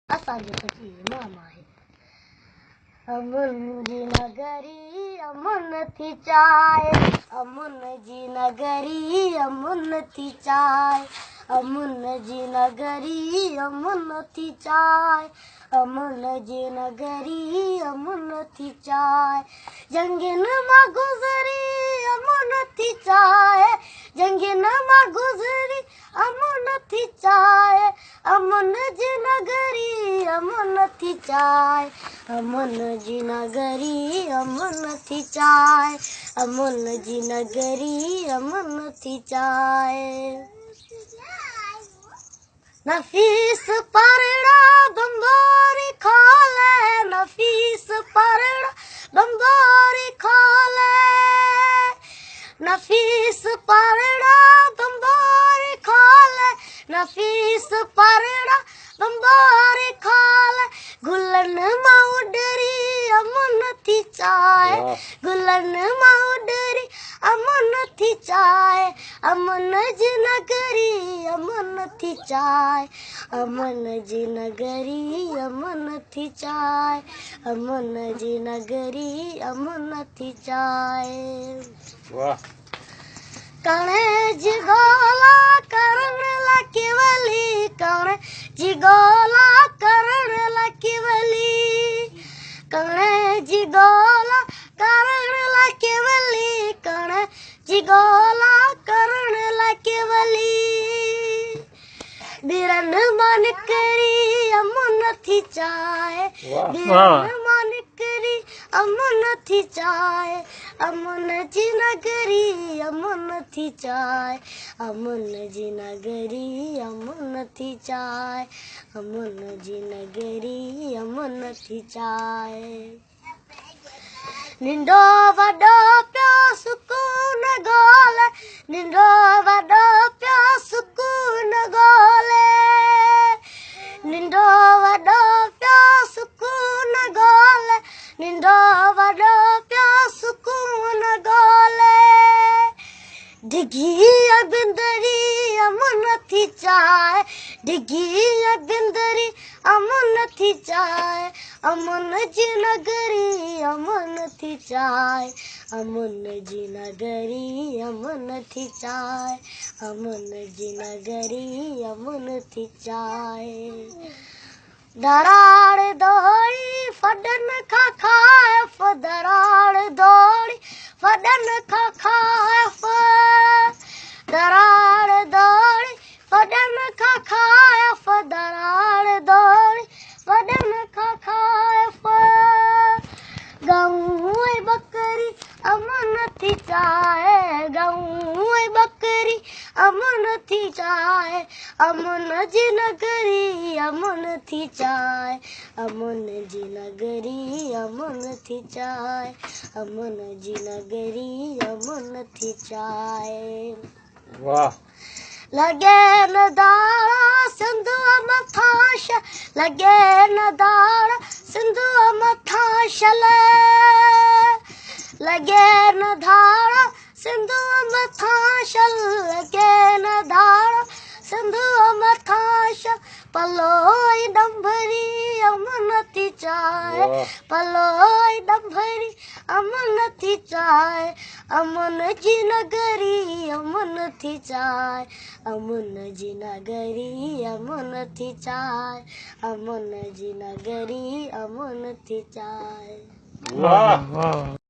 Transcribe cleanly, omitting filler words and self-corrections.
असांजो त इमाम आहे अमुन जी नगरी अमुन थी चाहे अमुन जी नगरी अमुन थी चाहे अमुन जी नगरी अमुन थी चाहे अमुन जी नगरी अमुन थी चाहे जंगिन मां गुज़री अमुन थी चाहे जंगिन मां गुज़री अमुन थी चाहे अमुन जी नगरी अमुन थी चाहे अमुन जी नगरी अमुन थी चाहे अमुन जी नगरी अमुन थी चाहे नफीस परड़ा बंदोरी खोले नफीस परड़ा बंदोरी खोले नफीस परड़ा बंदोरी खोले नफीस परड़ा बंदोरी खोले गुलन मां उडरी अमुन थी चाहे गुलन मां उडरी अमुन थी चाहे अमुन जी नगरी अमुन थी चाहे अमुन जी नगरी अमुन थी चाहे अमुन जी नगरी अमुन थी चाहे कणे जिगोला करण ला केवली कणे जिगोला करण ला केवली कणे जिगोला करण ला केवली कणे जिगोला करण ला केवली बिरन मन करी अमुन थी चाहे बिरन मन करी अमुन थी चाहे अमुन जी नगरी अमुन थी चाहे अमुन जी नगरी अमुन थी चाहे अमुन जी नगरी अमुन थी चाहे निंडो वडो प्यो सुकून गोले निंडो वडो प्यो सुकून गोले निंडो वडो प्यो सुकून गोले निंडो वडो प्यो सुकून गोले डिगी बिंदरी अमुन थी चाहे डिगी बिंदरी अमुन थी चाहे अमुन जी नगरी अमुन थी चाहे अमुन जी नगरी अमुन थी चाहे अमुन जी नगरी अमुन थी चाहे दराड़ दौड़ी फडन खा खाइफ दराड़ दौड़ी फडन खा खाइफ दराड़ दौड़ी फडन खा खाइफ दराड़ दौड़ी फडन खा खाइफ गऊं बकरी अमुन थी चाहे गऊं बकरी अमुन थी चाहे अमुन जी नगरी अमुन थी चाहे अमुन जी नगरी अमुन थी चाहे अमुन जी नगरी अमुन थी चाहे वाह लगे न दाड़ा सिंधु मथाश लगे न दाड़ा सिंधु मथाशल लगे न धाड़ा सिंधु मथाशल लगे न धाड़ा सिंधु मथाश पलोई डंभरी अमुन थी चाहे पलोई डंभरी अमुन थी चाहे अमुन जी नगरी अमुन थी चाहे अमुन जी नगरी अमुन थी चाहे अमुन जी नगरी अमुन थी चाहे वाह वाह